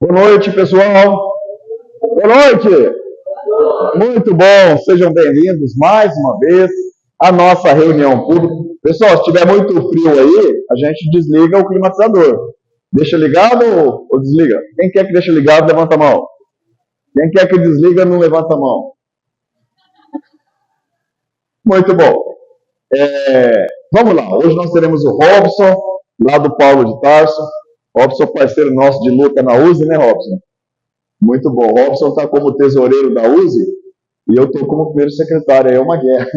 Boa noite, pessoal. Boa noite. Muito bom. Sejam bem-vindos mais uma vez à nossa reunião pública. Pessoal, se tiver muito frio aí, a gente desliga o climatizador. Deixa ligado ou desliga? Quem quer que deixe ligado, levanta a mão. Quem quer que desliga, não levanta a mão. Muito bom. Vamos lá. Hoje nós teremos o Robson, lá do Paulo de Tarso. Robson, parceiro nosso de luta na USE, né, Robson? Muito bom. O Robson está como tesoureiro da USE e eu estou como primeiro secretário. Aí é uma guerra.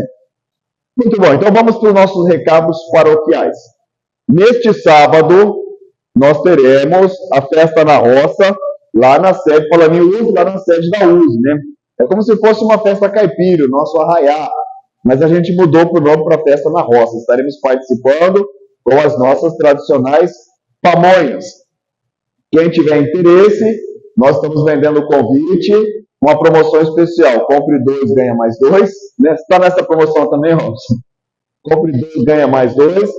Muito bom. Então vamos para os nossos recados paroquiais. Neste sábado, nós teremos a festa na roça, lá na sede, falando em USE, lá na sede da USE, né? É como se fosse uma festa caipira, o nosso arraiá. Mas a gente mudou o nome para festa na roça. Estaremos participando com as nossas tradicionais pamonhas. Quem tiver interesse, nós estamos vendendo o convite, uma promoção especial. Compre 2, ganha mais 2. Né? Está nessa promoção também, Robson? Compre 2, ganha mais 2,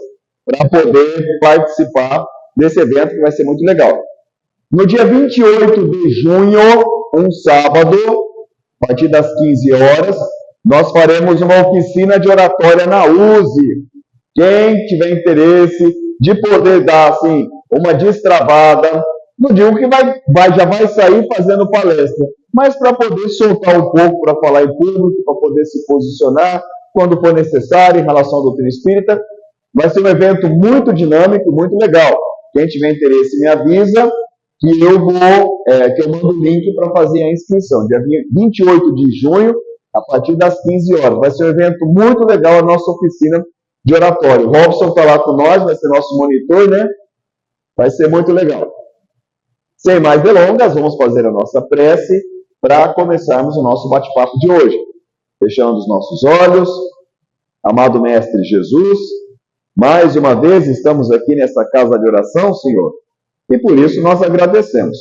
para poder participar desse evento que vai ser muito legal. No dia 28 de junho, um sábado, a partir das 15 horas, nós faremos uma oficina de oratória na USE. Quem tiver interesse de poder dar assim, uma destravada, não digo que já vai sair fazendo palestra, mas para poder soltar um pouco, para falar em público, para poder se posicionar quando for necessário em relação à doutrina espírita. Vai ser um evento muito dinâmico, muito legal. Quem tiver interesse me avisa que eu mando o link para fazer a inscrição. Dia 28 de junho, a partir das 15 horas. Vai ser um evento muito legal, a nossa oficina de oratório. O Robson está lá com nós, vai ser nosso monitor, né? Vai ser muito legal. Sem mais delongas, vamos fazer a nossa prece para começarmos o nosso bate-papo de hoje. Fechando os nossos olhos, amado Mestre Jesus, mais uma vez estamos aqui nessa casa de oração, Senhor, e por isso nós agradecemos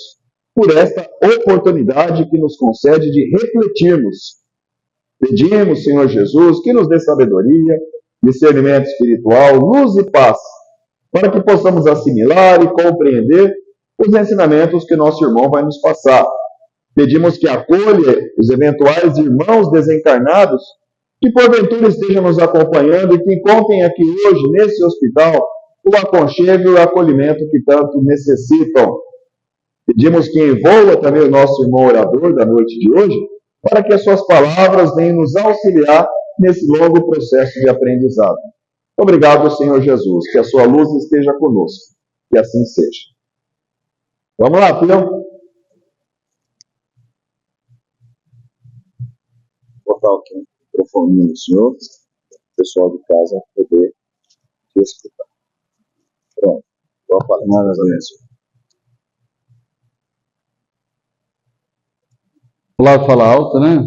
por esta oportunidade que nos concede de refletirmos. Pedimos, Senhor Jesus, que nos dê sabedoria, discernimento espiritual, luz e paz, para que possamos assimilar e compreender os ensinamentos que nosso irmão vai nos passar. Pedimos que acolha os eventuais irmãos desencarnados que porventura estejam nos acompanhando e que encontrem aqui hoje, nesse hospital, o aconchego e o acolhimento que tanto necessitam. Pedimos que envolva também o nosso irmão orador da noite de hoje, para que as suas palavras venham nos auxiliar nesse longo processo de aprendizado. Obrigado, Senhor Jesus, que a sua luz esteja conosco, que assim seja. Vamos lá, filho. Vou botar aqui o microfone do senhor, o pessoal de casa poder te escutar. Pronto. Vou falar. Olá, fala alto, né?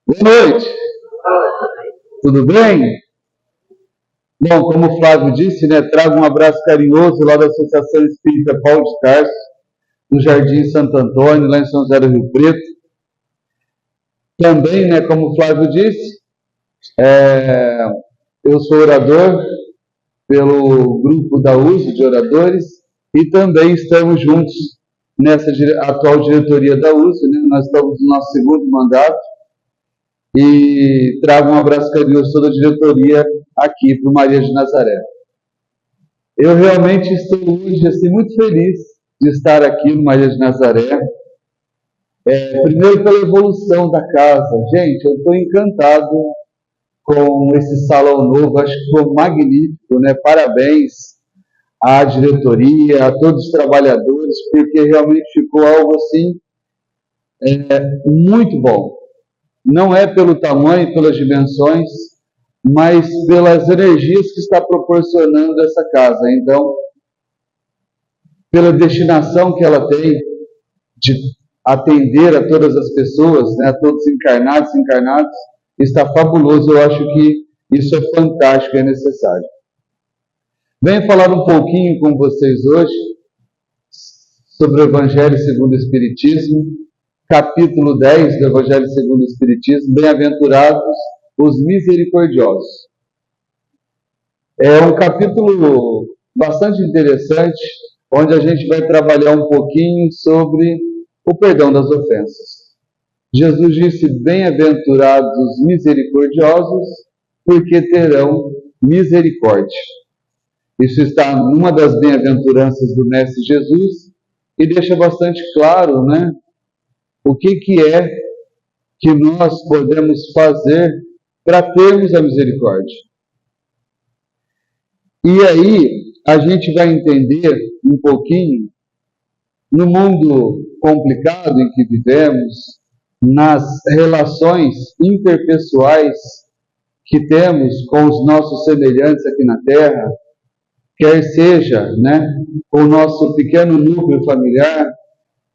Boa noite. Tudo bem? Bom, como o Flávio disse, né, trago um abraço carinhoso lá da Associação Espírita Paulo de Tarso, no Jardim Santo Antônio, lá em São José do Rio Preto. Também, né, como o Flávio disse, eu sou orador pelo grupo da USE de oradores e também estamos juntos nessa atual diretoria da USE, né? Nós estamos no nosso segundo mandato e trago um abraço carinhoso a toda a diretoria aqui para o Maria de Nazaré. Eu realmente estou hoje assim, muito feliz de estar aqui no Maria de Nazaré. Primeiro pela evolução da casa. Gente, eu estou encantado com esse salão novo, acho que foi magnífico, né? Parabéns à diretoria, a todos os trabalhadores, porque realmente ficou algo assim muito bom. Não é pelo tamanho, pelas dimensões, mas pelas energias que está proporcionando essa casa. Então, pela destinação que ela tem de atender a todas as pessoas, né, a todos encarnados e encarnados, está fabuloso. Eu acho que isso é fantástico, é necessário. Venho falar um pouquinho com vocês hoje sobre o Evangelho segundo o Espiritismo, capítulo 10 do Evangelho segundo o Espiritismo, Bem-aventurados os misericordiosos. É um capítulo bastante interessante, onde a gente vai trabalhar um pouquinho sobre o perdão das ofensas. Jesus disse: bem-aventurados os misericordiosos, porque terão misericórdia. Isso está numa das bem-aventuranças do Mestre Jesus e deixa bastante claro, né, o que é que nós podemos fazer para termos a misericórdia. E aí a gente vai entender um pouquinho, no mundo complicado em que vivemos, nas relações interpessoais que temos com os nossos semelhantes aqui na Terra, quer seja, né, com o nosso pequeno núcleo familiar,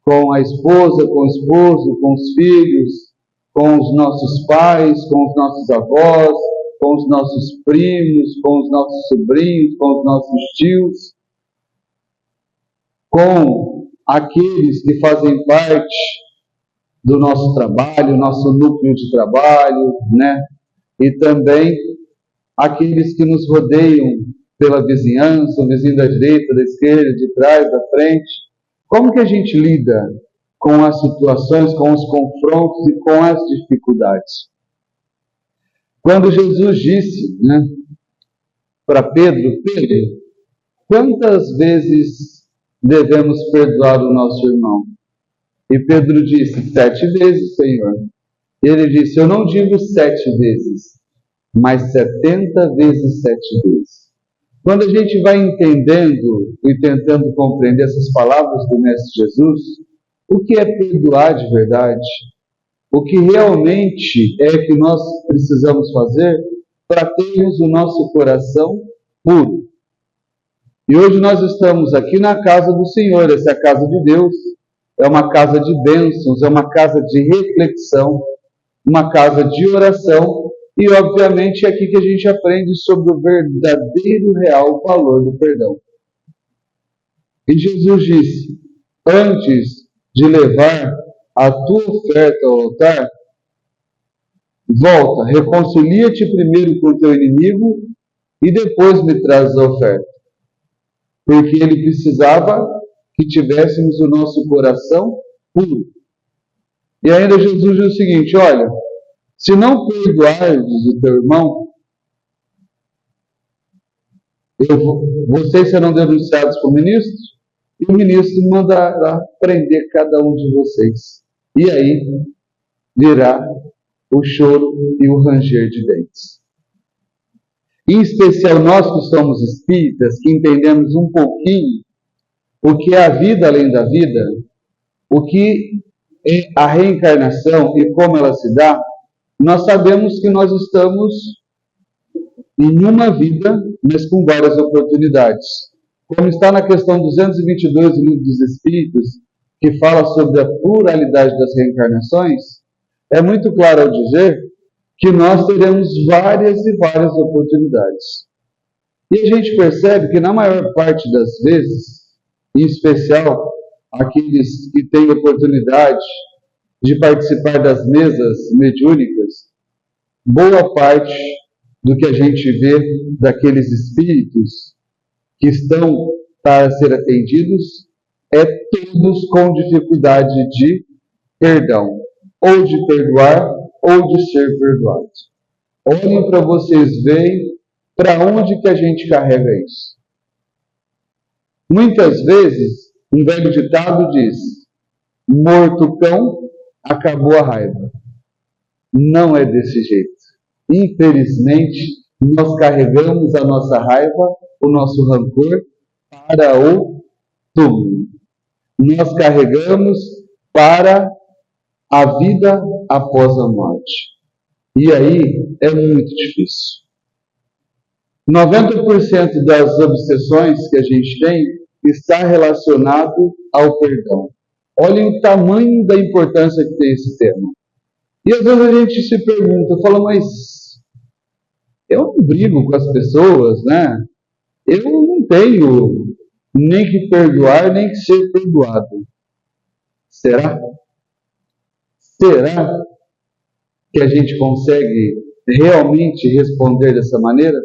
com a esposa, com o esposo, com os filhos, com os nossos pais, com os nossos avós, com os nossos primos, com os nossos sobrinhos, com os nossos tios, com aqueles que fazem parte do nosso trabalho, nosso núcleo de trabalho, né? E também aqueles que nos rodeiam pela vizinhança, o vizinho da direita, da esquerda, de trás, da frente. Como que a gente lida com as situações, com os confrontos e com as dificuldades? Quando Jesus disse, né, para Pedro: Pedro, quantas vezes devemos perdoar o nosso irmão? E Pedro disse: 7 vezes, Senhor. Ele disse: eu não digo 7 vezes, mas 70 vezes 7 vezes. Quando a gente vai entendendo e tentando compreender essas palavras do Mestre Jesus, o que é perdoar de verdade? O que realmente é que nós precisamos fazer para termos o nosso coração puro? E hoje nós estamos aqui na casa do Senhor, essa é a casa de Deus, é uma casa de bênçãos, é uma casa de reflexão, uma casa de oração, e obviamente é aqui que a gente aprende sobre o verdadeiro, real valor do perdão. E Jesus disse: antes de levar a tua oferta ao altar, volta, reconcilia-te primeiro com o teu inimigo e depois me traz a oferta. Porque ele precisava que tivéssemos o nosso coração puro. E ainda Jesus diz o seguinte: olha, se não perdoardes o teu irmão, vocês serão denunciados para o ministro, e o ministro mandará prender cada um de vocês. E aí virá o choro e o ranger de dentes. Em especial nós que somos espíritas, que entendemos um pouquinho o que é a vida além da vida, o que é a reencarnação e como ela se dá, nós sabemos que nós estamos em uma vida, mas com várias oportunidades. Como está na questão 222 do Livro dos Espíritos, que fala sobre a pluralidade das reencarnações, é muito claro ao dizer que nós teremos várias e várias oportunidades. E a gente percebe que na maior parte das vezes, em especial aqueles que têm oportunidade de participar das mesas mediúnicas, boa parte do que a gente vê daqueles espíritos que estão para ser atendidos é todos com dificuldade de perdão, ou de perdoar, ou de ser perdoados. Olhem para vocês verem para onde que a gente carrega isso. Muitas vezes, um velho ditado diz: morto cão, acabou a raiva. Não é desse jeito. Infelizmente, nós carregamos a nossa raiva, o nosso rancor, para o túmulo. Nós carregamos para a vida após a morte. E aí é muito difícil. 90% das obsessões que a gente tem está relacionado ao perdão. Olhem o tamanho da importância que tem esse tema. E às vezes a gente se pergunta, fala, mas eu não brigo com as pessoas, né? Eu não tenho nem que perdoar, nem que ser perdoado. Será? Será que a gente consegue realmente responder dessa maneira?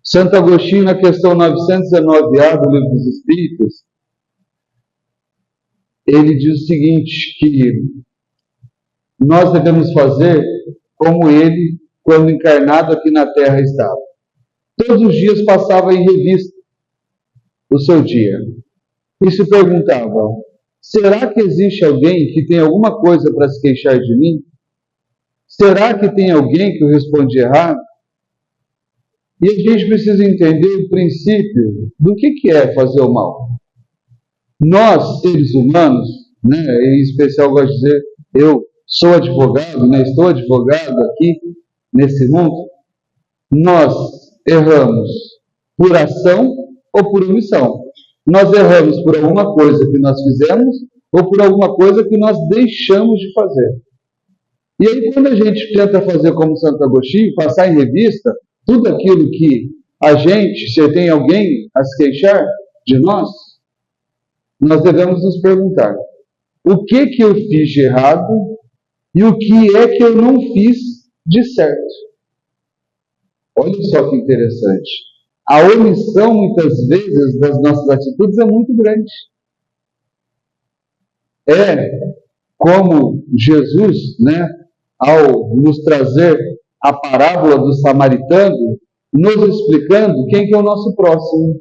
Santo Agostinho, na questão 919A do Livro dos Espíritos, ele diz o seguinte, que nós devemos fazer como ele, quando encarnado aqui na Terra, estava. Todos os dias passava em revista o seu dia e se perguntava: será que existe alguém que tem alguma coisa para se queixar de mim? Será que tem alguém que eu respondi errado? E a gente precisa entender o princípio do que é fazer o mal. Nós, seres humanos, né, em especial gosto de dizer, eu sou advogado, né, estou advogado aqui nesse mundo, nós erramos por ação ou por omissão. Nós erramos por alguma coisa que nós fizemos ou por alguma coisa que nós deixamos de fazer. E aí, quando a gente tenta fazer como Santo Agostinho, passar em revista tudo aquilo que a gente, se tem alguém a se queixar de nós devemos nos perguntar: o que eu fiz de errado e o que é que eu não fiz de certo? Olha só que interessante. A omissão, muitas vezes, das nossas atitudes é muito grande. É como Jesus, né, ao nos trazer a parábola do samaritano, nos explicando quem que é o nosso próximo.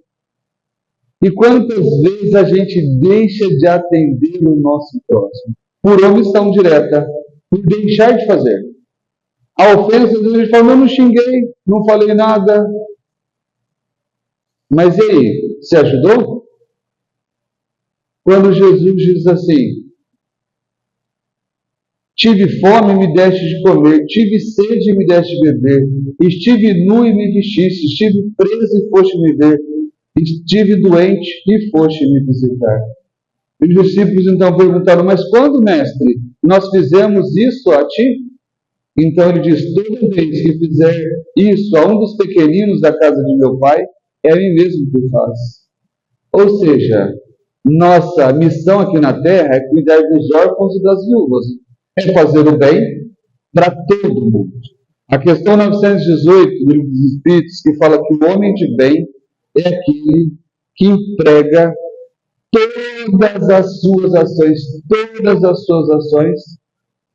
E quantas vezes a gente deixa de atender o nosso próximo? Por omissão direta, por deixar de fazer. A ofensa, a gente fala: eu não xinguei, não falei nada. Mas e aí, se ajudou? Quando Jesus diz assim: tive fome e me deste de comer, tive sede e me deste de beber, estive nu e me vestiste, estive preso e foste me ver, estive doente e foste me visitar. E os discípulos então perguntaram: mas quando, mestre, nós fizemos isso a ti? Então ele diz: toda vez que fizer isso a um dos pequeninos da casa de meu pai, é a mim mesmo que faz. Ou seja, nossa missão aqui na Terra é cuidar dos órfãos e das viúvas. É fazer o bem para todo mundo. A questão 918 do Livro dos Espíritos, que fala que o homem de bem é aquele que emprega todas as suas ações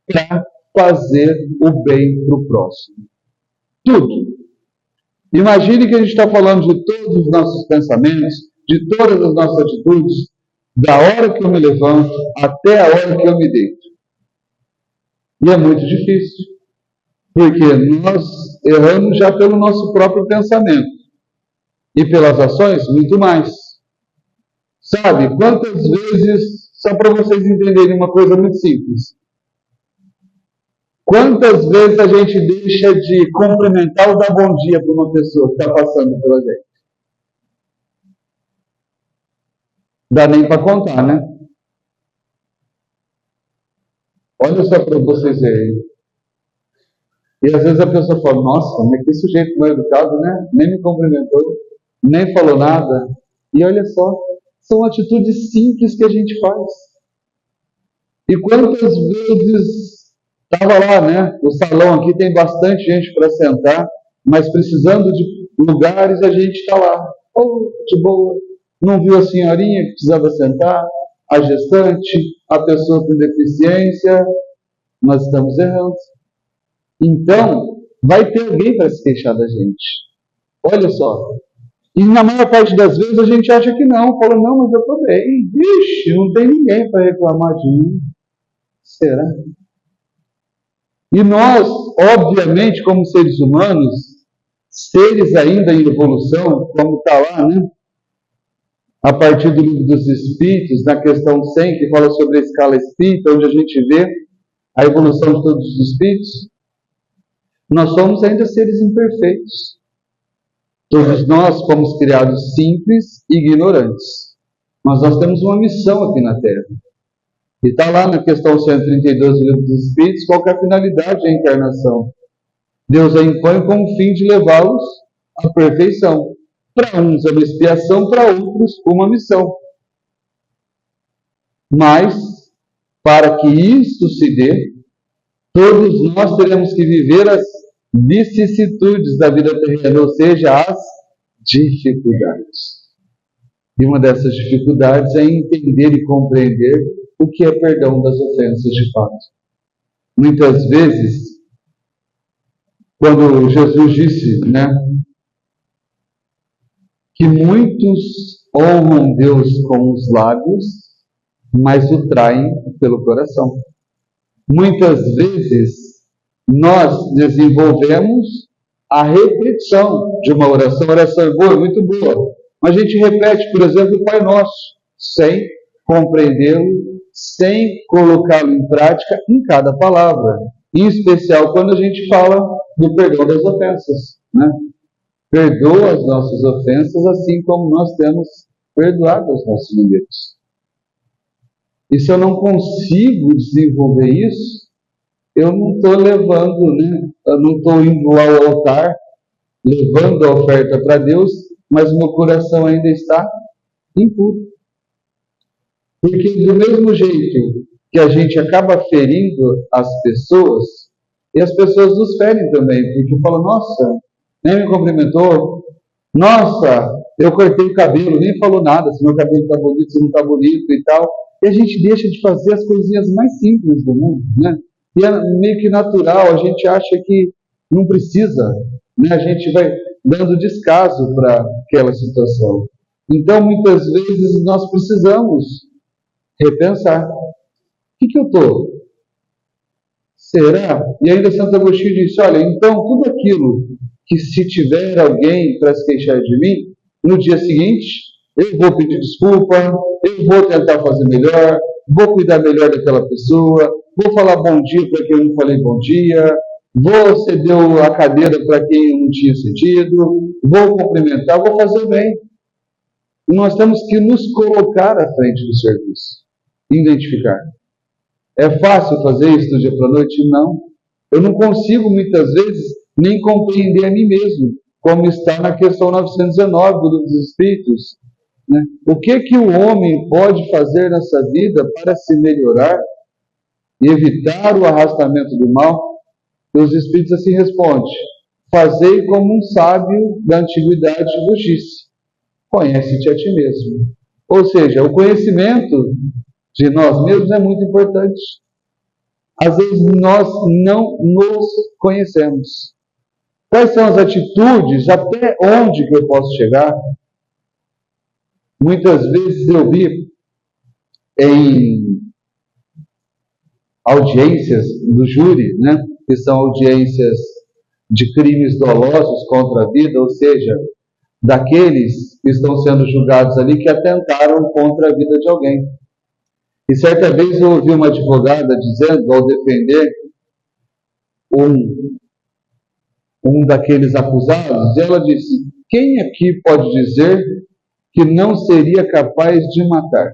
para fazer o bem para o próximo. Tudo. Imagine que a gente está falando de todos os nossos pensamentos, de todas as nossas atitudes, da hora que eu me levanto até a hora que eu me deito. E é muito difícil, porque nós erramos já pelo nosso próprio pensamento. E pelas ações, muito mais. Sabe, quantas vezes, só para vocês entenderem uma coisa muito simples, quantas vezes a gente deixa de cumprimentar ou dar bom dia para uma pessoa que está passando pela gente? Dá nem para contar, né? Olha só para vocês verem. E às vezes a pessoa fala: nossa, mas que sujeito mal educado, né? Nem me cumprimentou, nem falou nada. E olha só, são atitudes simples que a gente faz. E quantas vezes estava lá, né? O salão aqui tem bastante gente para sentar, mas precisando de lugares, a gente está lá. Oh, de boa. Não viu a senhorinha que precisava sentar? A gestante, a pessoa com deficiência? Nós estamos errando. Então, vai ter alguém para se queixar da gente. Olha só. E na maior parte das vezes a gente acha que não. Fala: não, mas eu estou bem. Ixi, não tem ninguém para reclamar de mim. Será? E nós, obviamente, como seres humanos, seres ainda em evolução, como está lá, né? A partir do Livro dos Espíritos, na questão 100, que fala sobre a escala espírita, onde a gente vê a evolução de todos os espíritos, nós somos ainda seres imperfeitos. Todos nós fomos criados simples e ignorantes. Mas nós temos uma missão aqui na Terra. E está lá na questão 132 do Livro dos Espíritos qual que é a finalidade da encarnação. Deus a impõe com o fim de levá-los à perfeição. Para uns é uma expiação, para outros uma missão. Mas, para que isso se dê, todos nós teremos que viver as vicissitudes da vida terrena, ou seja, as dificuldades. E uma dessas dificuldades é entender e compreender o que é perdão das ofensas de fato. Muitas vezes, quando Jesus disse, que muitos honram Deus com os lábios, mas o traem pelo coração. Muitas vezes, nós desenvolvemos a repetição de uma oração. A oração é boa, muito boa, mas a gente repete, por exemplo, o Pai Nosso, sem compreendê-lo, sem colocá-lo em prática em cada palavra. Em especial quando a gente fala do perdão das ofensas, Perdoa as nossas ofensas, assim como nós temos perdoado os nossos inimigos. E se eu não consigo desenvolver isso, eu não estou levando, eu não estou indo ao altar, levando a oferta para Deus, mas o meu coração ainda está impuro. Porque do mesmo jeito que a gente acaba ferindo as pessoas, e as pessoas nos ferem também, porque falam, nossa, nem me cumprimentou, nossa, eu cortei o cabelo, nem falou nada, se meu cabelo está bonito, se não está bonito e tal. E a gente deixa de fazer as coisinhas mais simples do mundo, E é meio que natural, a gente acha que não precisa, A gente vai dando descaso para aquela situação. Então, muitas vezes, nós precisamos repensar. O que eu estou? Será? E ainda Santo Agostinho disse, olha, então tudo aquilo que se tiver alguém para se queixar de mim, no dia seguinte, eu vou pedir desculpa, eu vou tentar fazer melhor, vou cuidar melhor daquela pessoa, vou falar bom dia para quem eu não falei bom dia, vou ceder a cadeira para quem eu não tinha cedido, vou cumprimentar, vou fazer bem. E nós temos que nos colocar à frente do serviço, identificar. É fácil fazer isso do dia para a noite? Não. Eu não consigo, muitas vezes, nem compreender a mim mesmo, como está na questão 919 do Livro dos Espíritos. O que o homem pode fazer nessa vida para se melhorar e evitar o arrastamento do mal? Os Espíritos assim respondem, fazei como um sábio da antiguidade vos disse, conhece-te a ti mesmo. Ou seja, o conhecimento de nós mesmos é muito importante. Às vezes nós não nos conhecemos. Quais são as atitudes, até onde que eu posso chegar? Muitas vezes eu vi em audiências do júri, que são audiências de crimes dolosos contra a vida, ou seja, daqueles que estão sendo julgados ali que atentaram contra a vida de alguém. E certa vez eu ouvi uma advogada dizendo, ao defender um daqueles acusados, ela disse, quem aqui pode dizer que não seria capaz de matar?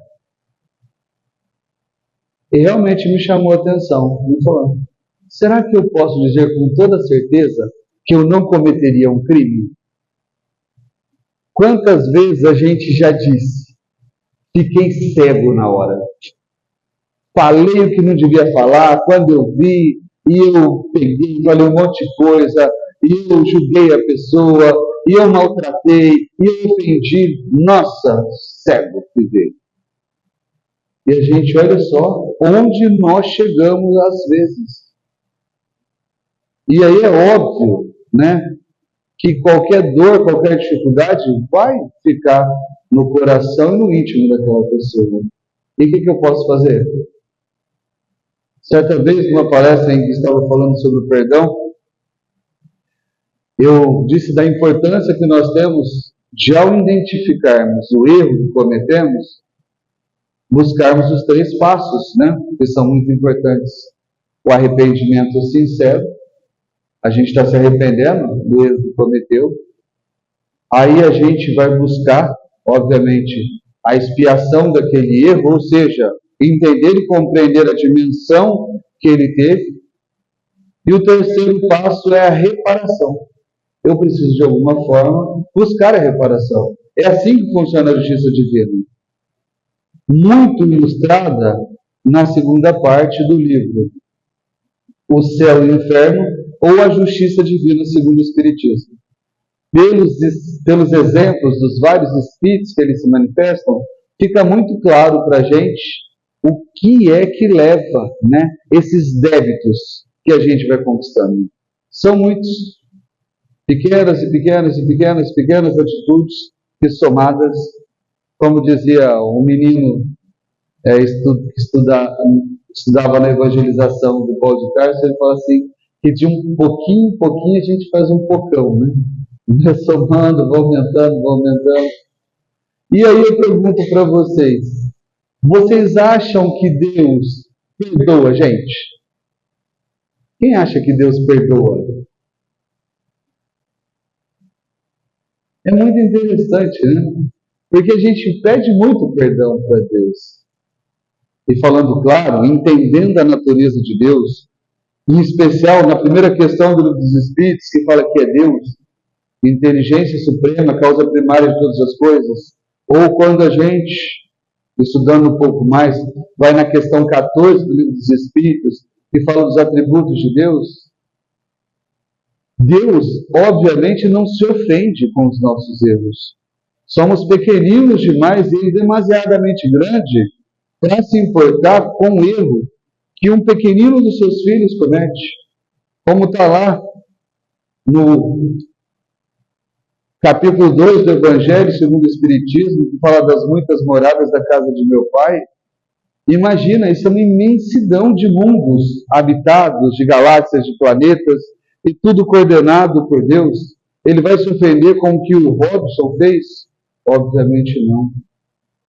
E realmente me chamou a atenção. Me falou, será que eu posso dizer com toda certeza que eu não cometeria um crime? Quantas vezes a gente já disse, fiquei cego na hora. Falei o que não devia falar, quando eu vi, e eu peguei, falei um monte de coisa, e eu julguei a pessoa, e eu maltratei, e eu ofendi. Nossa, cego fiquei. E a gente, olha só, onde nós chegamos às vezes. E aí é óbvio, que qualquer dor, qualquer dificuldade vai ficar no coração e no íntimo daquela pessoa. E o que eu posso fazer? Certa vez, numa palestra em que estava falando sobre o perdão, eu disse da importância que nós temos de, ao identificarmos o erro que cometemos, buscarmos os 3 passos, que são muito importantes. O arrependimento sincero, a gente está se arrependendo do erro que cometeu. Aí a gente vai buscar, obviamente, a expiação daquele erro, ou seja, entender e compreender a dimensão que ele teve. E o 3º passo é a reparação. Eu preciso, de alguma forma, buscar a reparação. É assim que funciona a justiça divina. Muito ilustrada na segunda parte do livro, O Céu e o Inferno, ou a Justiça Divina segundo o Espiritismo. Pelos exemplos dos vários espíritos que eles se manifestam, fica muito claro para a gente o que é que leva, né, esses débitos que a gente vai conquistando. São muitos, pequenas e pequenas e pequenas, pequenas atitudes que somadas, como dizia um menino que estudava na evangelização do Paulo de Tarso, ele fala assim, que de um pouquinho em pouquinho a gente faz um pocão, né? Vai somando, vai aumentando, vai aumentando. E aí eu pergunto para vocês, vocês acham que Deus perdoa a gente? Quem acha que Deus perdoa? É muito interessante, né? Porque a gente pede muito perdão para Deus. E falando claro, entendendo a natureza de Deus, em especial na primeira questão do Livro dos Espíritos, que fala que é Deus, inteligência suprema, causa primária de todas as coisas, ou quando a gente, estudando um pouco mais, vai na questão 14 do Livro dos Espíritos, que fala dos atributos de Deus, Deus, obviamente, não se ofende com os nossos erros. Somos pequeninos demais e Ele demasiadamente grande para se importar com o erro que um pequenino dos seus filhos comete. Como está lá no capítulo 2 do Evangelho segundo o Espiritismo, que fala das muitas moradas da casa de meu Pai. Imagina, isso é uma imensidão de mundos habitados, de galáxias, de planetas, e tudo coordenado por Deus. Ele vai se ofender com o que o Robson fez? Obviamente não.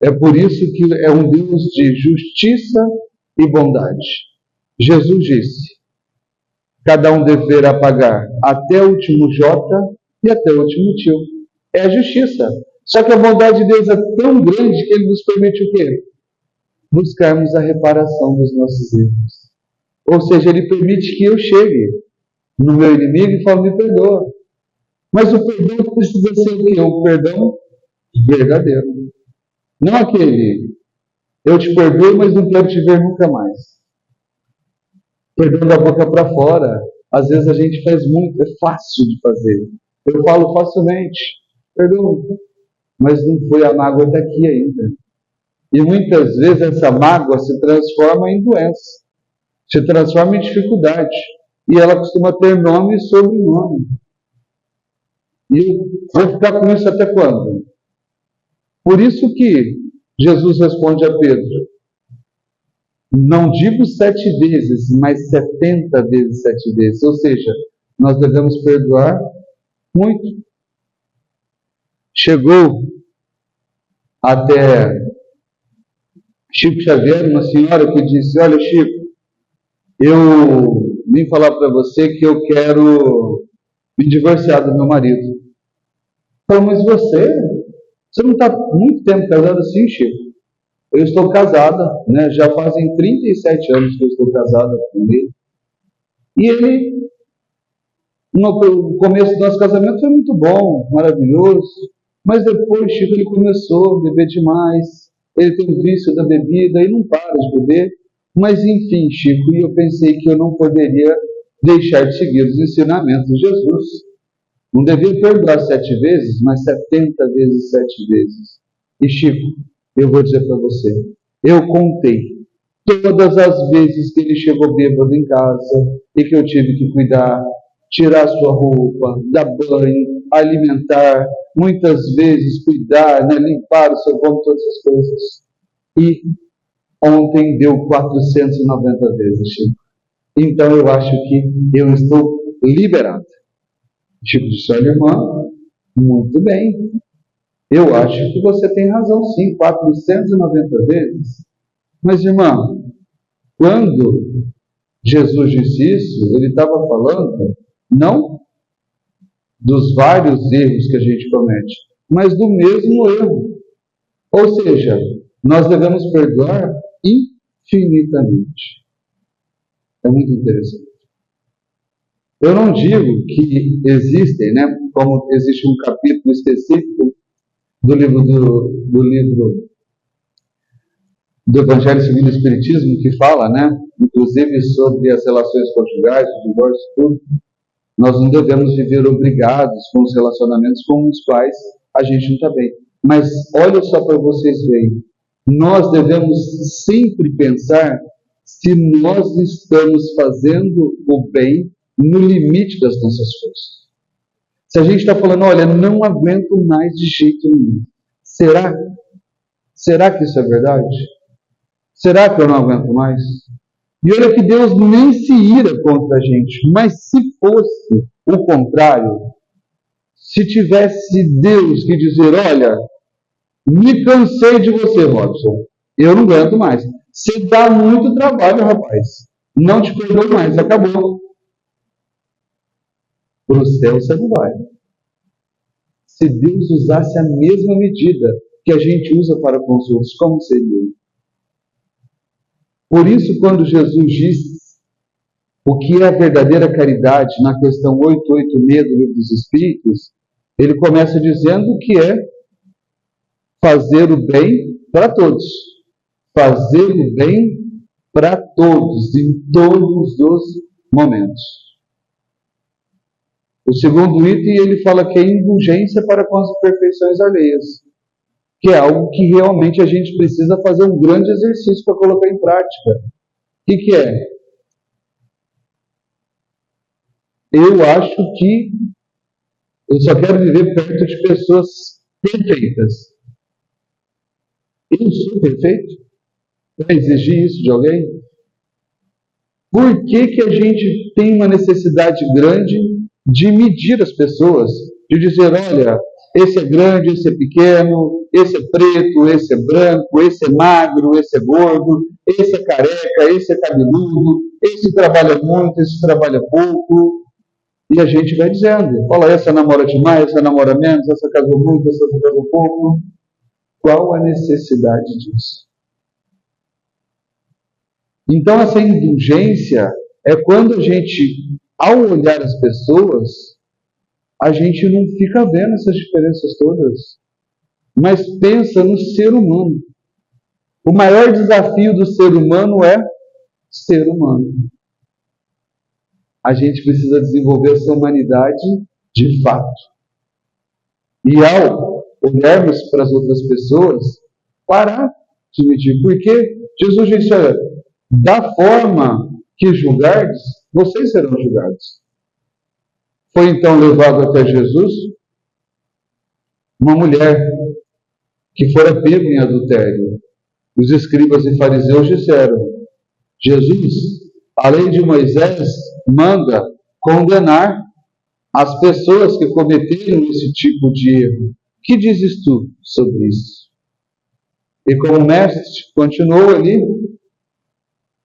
É por isso que é um Deus de justiça e bondade. Jesus disse, cada um deverá pagar até o último jota e até o último tio. É a justiça. Só que a bondade de Deus é tão grande que Ele nos permite o quê? Buscarmos a reparação dos nossos erros. Ou seja, Ele permite que eu chegue no meu inimigo e fale, me perdoa. Mas o perdão precisa ser o quê? Um perdão verdadeiro. Não aquele, eu te perdoo, mas não quero te ver nunca mais. Perdão da boca para fora. Às vezes a gente faz muito, é fácil de fazer. Eu falo facilmente, perdão, mas não foi a mágoa até aqui ainda. E muitas vezes essa mágoa se transforma em doença, se transforma em dificuldade. E ela costuma ter nome e sobrenome. E eu vou ficar com isso até quando? Por isso que Jesus responde a Pedro, não digo 7 vezes, mas 70 vezes 7 vezes. Ou seja, nós devemos perdoar muito. Chegou até Chico Xavier, uma senhora que disse, olha Chico, eu vim falar para você que eu quero me divorciar do meu marido. Falou, mas você não está muito tempo casado assim, Chico? Eu estou casada, né? Já fazem 37 anos que eu estou casada com ele. E ele, no começo do nosso casamento foi muito bom, maravilhoso, mas depois, Chico, ele começou a beber demais, ele tem o vício da bebida e não para de beber. Mas enfim, Chico, e eu pensei que eu não poderia deixar de seguir os ensinamentos de Jesus. Não devia perdoar 7 vezes, mas 70 vezes 7 vezes. E Chico, eu vou dizer para você, eu contei todas as vezes que ele chegou bêbado em casa e que eu tive que cuidar, tirar sua roupa, dar banho, alimentar, muitas vezes cuidar, né, limpar o seu corpo, todas essas coisas. E ontem deu 490 vezes, Chico. Então eu acho que eu estou liberado. Chico disse, olha, irmã, muito bem. Eu acho que você tem razão, sim, 490 vezes. Mas, irmã, quando Jesus disse isso, ele estava falando não dos vários erros que a gente comete, mas do mesmo erro. Ou seja, nós devemos perdoar infinitamente. É muito interessante. Eu não digo que existem, né, como existe um capítulo específico do livro do Evangelho segundo o Espiritismo que fala, né, inclusive sobre as relações conjugais, o divórcio, tudo. Nós não devemos viver obrigados com os relacionamentos com os quais a gente não está bem. Mas olha só para vocês verem, nós devemos sempre pensar se nós estamos fazendo o bem no limite das nossas forças. Se a gente está falando, olha, não aguento mais de jeito nenhum. Será? Será que isso é verdade? Será que eu não aguento mais? E olha que Deus nem se ira contra a gente, mas se fosse o contrário, se tivesse Deus que dizer, olha, me cansei de você, Robson, eu não aguento mais. Você dá muito trabalho, rapaz. Não te perdoo mais, acabou. Para o céu você não vai. Se Deus usasse a mesma medida que a gente usa para com os outros, como seria? Por isso, quando Jesus diz o que é a verdadeira caridade, na questão 886 do Livro dos Espíritos, ele começa dizendo que é fazer o bem para todos. Fazer o bem para todos, em todos os momentos. O segundo item, ele fala que é indulgência para com as imperfeições alheias, que é algo que realmente a gente precisa fazer um grande exercício para colocar em prática. O que é? Eu acho que eu só quero viver perto de pessoas perfeitas. Eu sou perfeito? Para exigir isso de alguém? Por que a gente tem uma necessidade grande de medir as pessoas? De dizer, olha, esse é grande, esse é pequeno, esse é preto, esse é branco, esse é magro, esse é gordo, esse é careca, esse é cabeludo, esse trabalha muito, esse trabalha pouco. E a gente vai dizendo, olha, essa namora demais, essa namora menos, essa casou muito, essa casou pouco. Qual a necessidade disso? Então, essa indulgência é quando a gente, ao olhar as pessoas, a gente não fica vendo essas diferenças todas, mas pensa no ser humano. O maior desafio do ser humano é ser humano. A gente precisa desenvolver essa humanidade de fato. E ao olharmos para as outras pessoas, parar de medir. Porque Jesus disse, olha, da forma que julgardes, vocês serão julgados. Foi então levado até Jesus uma mulher que fora pega em adultério. Os escribas e fariseus disseram, Jesus, a lei de Moisés manda condenar as pessoas que cometeram esse tipo de erro. Que dizes tu sobre isso? E como o mestre continuou ali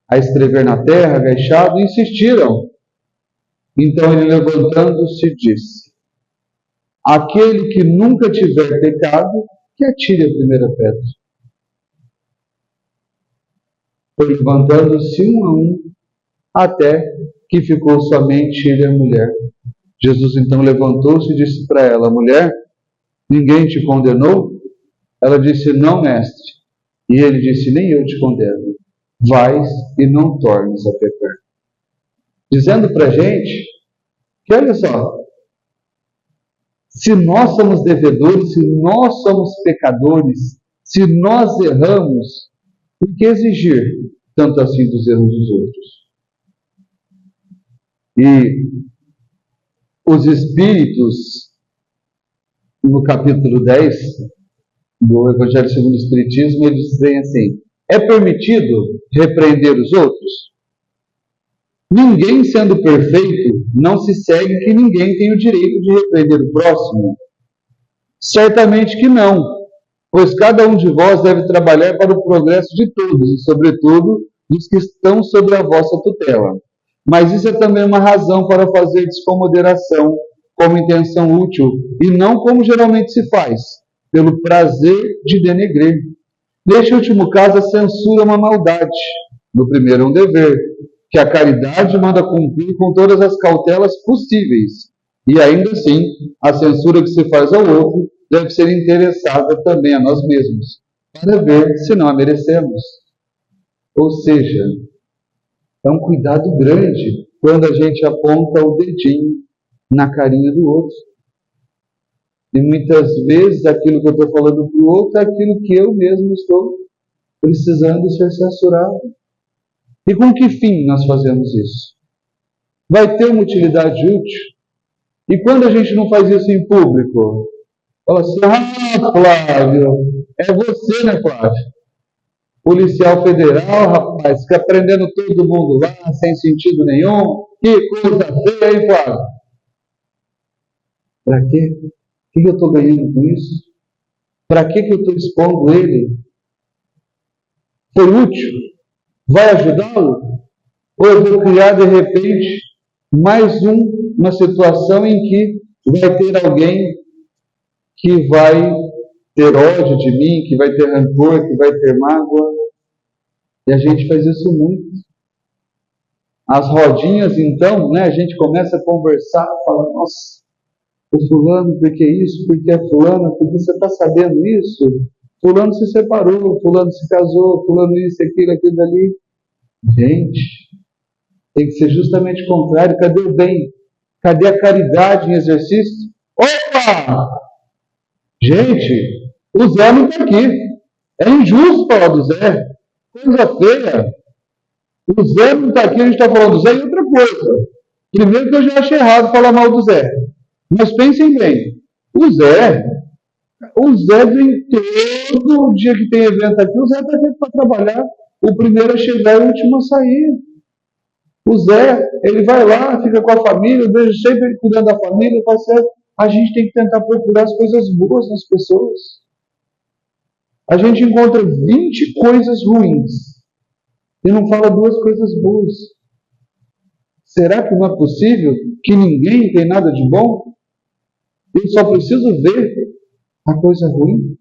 a escrever na terra, agachado, e insistiram. Então ele, levantando-se, disse, aquele que nunca tiver pecado, que atire a primeira pedra. Foi levantando-se um a um, até que ficou somente ele e a mulher. Jesus então levantou-se e disse para ela, mulher, ninguém te condenou? Ela disse, não, mestre. E ele disse, nem eu te condeno. Vais e não tornes a pecar. Dizendo para a gente que, olha só, se nós somos devedores, se nós somos pecadores, se nós erramos, por que exigir tanto assim dos erros dos outros? E os Espíritos, no capítulo 10 do Evangelho segundo o Espiritismo, eles dizem assim, é permitido repreender os outros? Ninguém sendo perfeito, não se segue que ninguém tem o direito de repreender o próximo? Certamente que não, pois cada um de vós deve trabalhar para o progresso de todos, e sobretudo dos que estão sob a vossa tutela. Mas isso é também uma razão para fazer com moderação, como intenção útil, e não como geralmente se faz, pelo prazer de denegrir. Neste último caso, a censura é uma maldade, no primeiro é um dever, que a caridade manda cumprir com todas as cautelas possíveis. E ainda assim, a censura que se faz ao outro deve ser interessada também a nós mesmos, para ver se não a merecemos. Ou seja, é um cuidado grande quando a gente aponta o dedinho na carinha do outro. E muitas vezes aquilo que eu estou falando para o outro é aquilo que eu mesmo estou precisando ser censurado. E com que fim nós fazemos isso? Vai ter uma utilidade útil? E quando a gente não faz isso em público? Fala assim, Flávio, é você, né, Flávio? Policial federal, rapaz, fica prendendo todo mundo lá, sem sentido nenhum. Que coisa feia, hein, Flávio? Para quê? O que eu estou ganhando com isso? Para que eu estou expondo ele? Foi útil? Vai ajudá-lo? Ou eu vou criar, de repente, mais uma situação em que vai ter alguém que vai ter ódio de mim, que vai ter rancor, que vai ter mágoa. E a gente faz isso muito. As rodinhas, então, né, a gente começa a conversar, fala, nossa, o fulano, por que isso? Por que a fulana? Porque você está sabendo isso? Fulano se separou, fulano se casou, fulano isso, aquilo, aquilo ali. Gente, tem que ser justamente o contrário. Cadê o bem? Cadê a caridade em exercício? Opa! Gente, o Zé não está aqui. É injusto falar do Zé. Coisa feia. O Zé não está aqui, a gente está falando do Zé e outra coisa. Primeiro que eu já achei errado falar mal do Zé. Mas pensem bem. O Zé vem todo dia que tem evento aqui, o Zé está aqui para trabalhar. O primeiro a chegar e o último a sair. O Zé, ele vai lá, fica com a família, eu vejo sempre ele cuidando da família, tá certo? A gente tem que tentar procurar as coisas boas nas pessoas. A gente encontra 20 coisas ruins e não fala duas coisas boas. Será que não é possível que ninguém tem nada de bom? Eu só preciso ver a coisa ruim.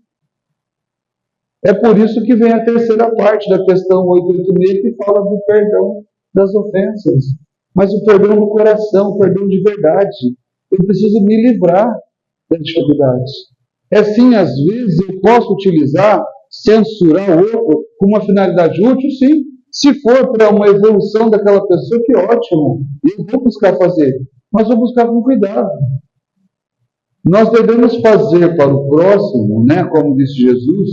É por isso que vem a terceira parte da questão 886, que fala do perdão das ofensas. Mas o perdão no coração, o perdão de verdade. Eu preciso me livrar das dificuldades. É sim, às vezes eu posso utilizar, censurar o outro com uma finalidade útil, sim. Se for para uma evolução daquela pessoa, que ótimo. Eu vou buscar fazer, mas vou buscar com cuidado. Nós devemos fazer para o próximo, né, como disse Jesus,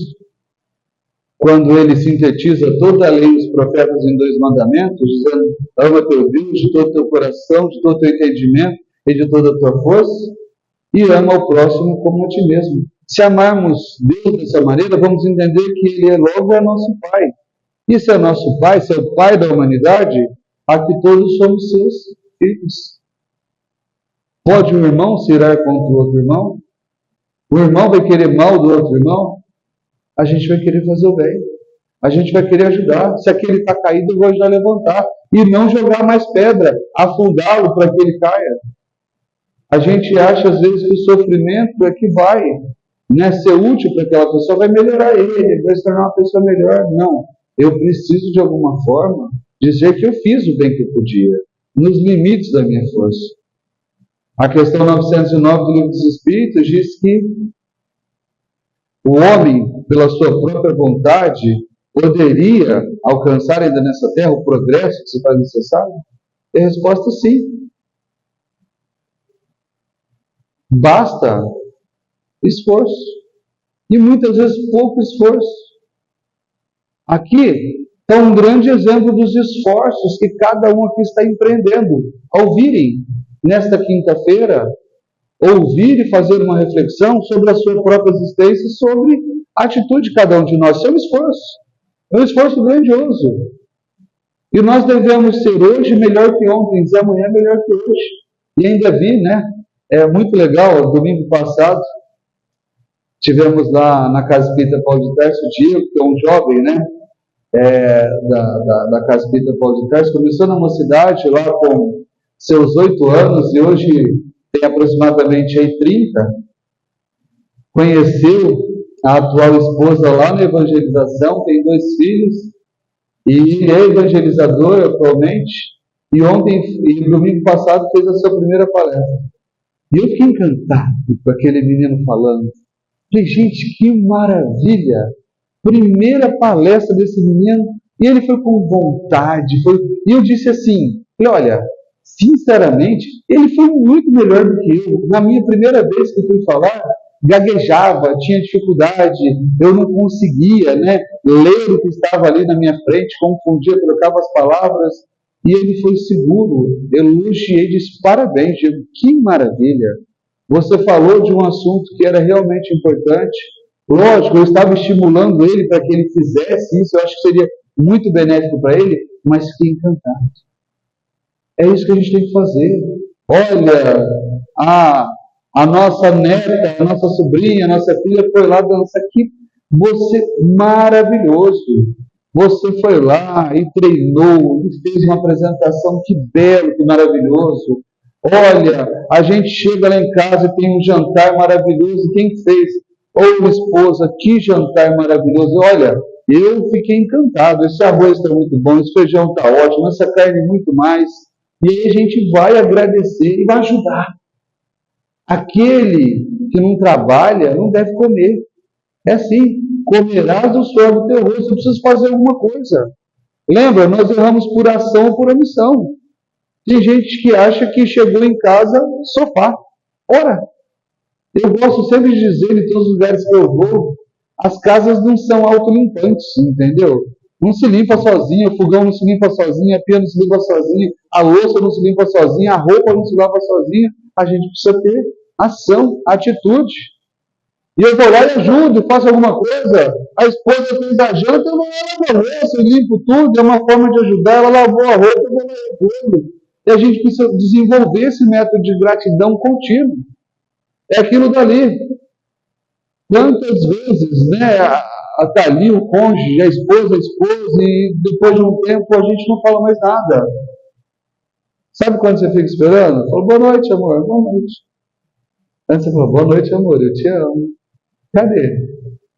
quando ele sintetiza toda a lei e os profetas em 2 mandamentos, dizendo, ama teu Deus de todo o teu coração, de todo o teu entendimento e de toda a tua força, e ama o próximo como a ti mesmo. Se amarmos Deus dessa maneira, vamos entender que Ele logo é nosso Pai. E se é nosso Pai, se é o Pai da humanidade, aqui todos somos seus filhos. Pode um irmão se irar contra o outro irmão? O irmão vai querer mal do outro irmão? A gente vai querer fazer o bem. A gente vai querer ajudar. Se aquele está caído, eu vou ajudar a levantar. E não jogar mais pedra, afundá-lo para que ele caia. A gente acha, às vezes, que o sofrimento é que vai, né, ser útil para aquela pessoa, vai melhorar ele vai se tornar uma pessoa melhor. Não. Eu preciso, de alguma forma, dizer que eu fiz o bem que eu podia, nos limites da minha força. A questão 909 do Livro dos Espíritos diz que o homem, pela sua própria vontade, poderia alcançar ainda nessa terra o progresso que se faz necessário? E a resposta é sim. Basta esforço. E muitas vezes pouco esforço. Aqui está um grande exemplo dos esforços que cada um aqui está empreendendo. Ao virem nesta quinta-feira, ouvir e fazer uma reflexão sobre a sua própria existência e sobre a atitude de cada um de nós. Isso é um esforço. É um esforço grandioso. E nós devemos ser hoje melhor que ontem, e amanhã melhor que hoje. E ainda vi, né? É muito legal, domingo passado, tivemos lá na Casa Espírita Paulo de Tarso, o Diego, que é um jovem, né? Da Casa Espírita Paulo de Tarso, começou na mocidade lá com seus 8 anos e hoje tem aproximadamente aí 30, conheceu a atual esposa lá na evangelização, tem 2 filhos, e é evangelizador atualmente, e ontem, e domingo passado, fez a sua primeira palestra. E eu fiquei encantado com aquele menino falando. Falei, gente, que maravilha! Primeira palestra desse menino, e ele foi com vontade, e eu disse assim, olha, sinceramente, ele foi muito melhor do que eu. Na minha primeira vez que fui falar, gaguejava, tinha dificuldade, eu não conseguia, né, ler o que estava ali na minha frente, confundia, trocava as palavras, e ele foi seguro, elogiei e disse, parabéns, Diego, que maravilha, você falou de um assunto que era realmente importante, lógico, eu estava estimulando ele para que ele fizesse isso, eu acho que seria muito benéfico para ele, mas fiquei encantado. É isso que a gente tem que fazer. Olha, a nossa neta, a nossa sobrinha, a nossa filha foi lá dançar aqui. Você, maravilhoso. Você foi lá e treinou, e fez uma apresentação, que belo, que maravilhoso. Olha, a gente chega lá em casa e tem um jantar maravilhoso. Quem fez? Ô, esposa, que jantar maravilhoso. Olha, eu fiquei encantado. Esse arroz está muito bom, esse feijão está ótimo, essa carne muito mais. E aí a gente vai agradecer e vai ajudar. Aquele que não trabalha não deve comer. É assim, comerás do suor do teu rosto, eu preciso fazer alguma coisa. Lembra, nós erramos por ação ou por omissão. Tem gente que acha que chegou em casa, sofá. Ora, eu gosto sempre de dizer em todos os lugares que eu vou, as casas não são autolimpantes, entendeu? Não se limpa sozinha, o fogão não se limpa sozinho, a pia não se limpa sozinha, a louça não se limpa sozinha, a roupa não se lava sozinha. A gente precisa ter ação, atitude. E eu vou lá e ajudo, faço alguma coisa. A esposa fez a janta, eu vou lá e lavo a louça, eu limpo tudo, é uma forma de ajudar. Ela lavou a roupa, eu vou lá e ajudo. E a gente precisa desenvolver esse método de gratidão contínuo. É aquilo dali. Quantas vezes, né, está ali o cônjuge, a esposa, e depois de um tempo a gente não fala mais nada. Sabe quando você fica esperando? Fala, boa noite, amor, boa noite. Antes você fala, boa noite, amor, eu te amo. Cadê?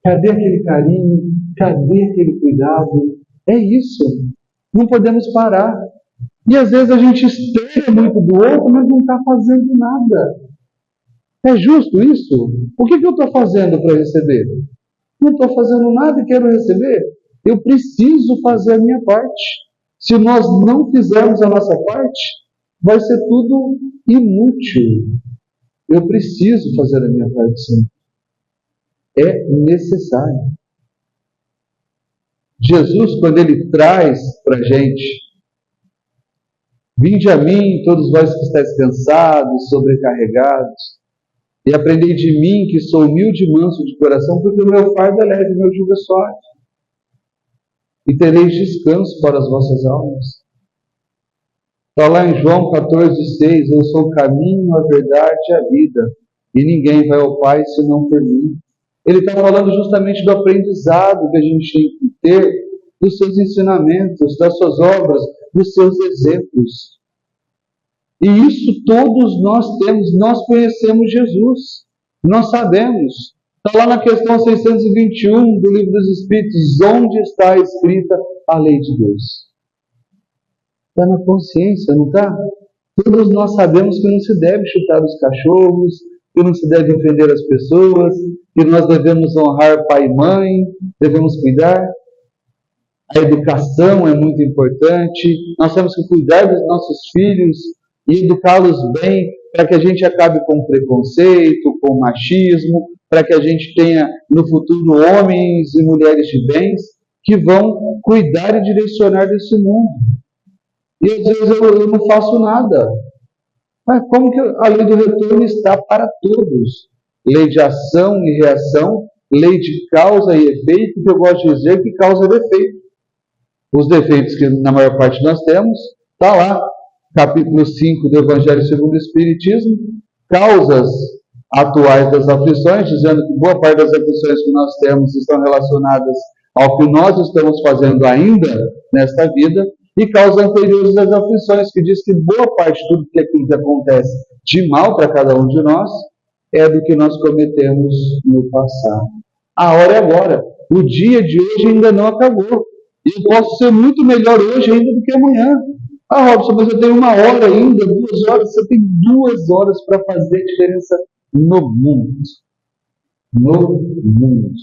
Cadê aquele carinho? Cadê aquele cuidado? É isso. Não podemos parar. E às vezes a gente espera muito do outro, mas não está fazendo nada. É justo isso? O que eu estou fazendo para receber? Não estou fazendo nada e quero receber. Eu preciso fazer a minha parte. Se nós não fizermos a nossa parte, vai ser tudo inútil. Eu preciso fazer a minha parte, sim. É necessário. Jesus, quando ele traz para a gente, vinde a mim, todos vós que estáis cansados, sobrecarregados, e aprendei de mim, que sou humilde e manso de coração, porque o meu fardo é leve e o meu jugo é suave. E tereis descanso para as vossas almas. Está lá em João 14,6, eu sou o caminho, a verdade e a vida, e ninguém vai ao Pai senão por mim. Ele está falando justamente do aprendizado que a gente tem que ter, dos seus ensinamentos, das suas obras, dos seus exemplos. E isso todos nós temos, nós conhecemos Jesus, nós sabemos. Está lá na questão 621 do Livro dos Espíritos, onde está escrita a lei de Deus. Está na consciência, não está? Todos nós sabemos que não se deve chutar os cachorros, que não se deve ofender as pessoas, que nós devemos honrar pai e mãe, devemos cuidar. A educação é muito importante, nós temos que cuidar dos nossos filhos e educá-los bem, para que a gente acabe com o preconceito, com o machismo, para que a gente tenha no futuro homens e mulheres de bens que vão cuidar e direcionar desse mundo. E às vezes eu não faço nada. Mas como que a lei do retorno está para todos? Lei de ação e reação, lei de causa e efeito, que eu gosto de dizer que causa e efeito. Os defeitos que na maior parte nós temos, está lá, capítulo 5 do Evangelho segundo o Espiritismo, causas atuais das aflições, dizendo que boa parte das aflições que nós temos estão relacionadas ao que nós estamos fazendo ainda nesta vida, e causas anteriores das aflições, que diz que boa parte de tudo aquilo que acontece de mal para cada um de nós é do que nós cometemos no passado. A hora é agora. O dia de hoje ainda não acabou. E eu posso ser muito melhor hoje ainda do que amanhã. Ah, Robson, mas eu tenho 1 hora ainda, 2 horas. Você tem 2 horas para fazer a diferença no mundo. No mundo.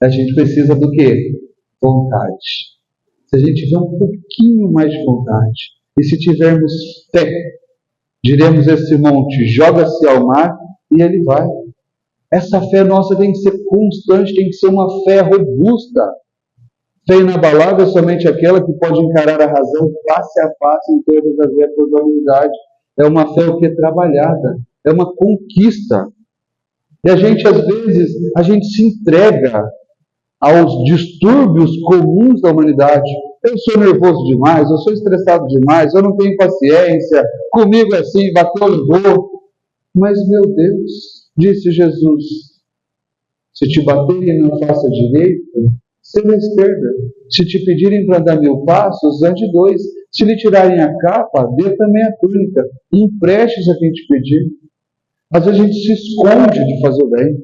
A gente precisa do quê? Vontade. Se a gente tiver um pouquinho mais de vontade, e se tivermos fé, diremos esse monte, joga-se ao mar, e ele vai. Essa fé nossa tem que ser constante, tem que ser uma fé robusta. Fé inabalável é somente aquela que pode encarar a razão face a face em todas as épocas da humanidade. É uma fé o que é trabalhada, é uma conquista. E a gente, às vezes, se entrega aos distúrbios comuns da humanidade. Eu sou nervoso demais, eu sou estressado demais, eu não tenho paciência, comigo é assim, bateu, levou. Mas, meu Deus, disse Jesus, se te baterem na face direita, se na esquerda. Se te pedirem para dar 1000 passos, ande 2. Se lhe tirarem a capa, dê também a túnica. Emprestes a quem te pedir. Às vezes a gente se esconde de fazer o bem.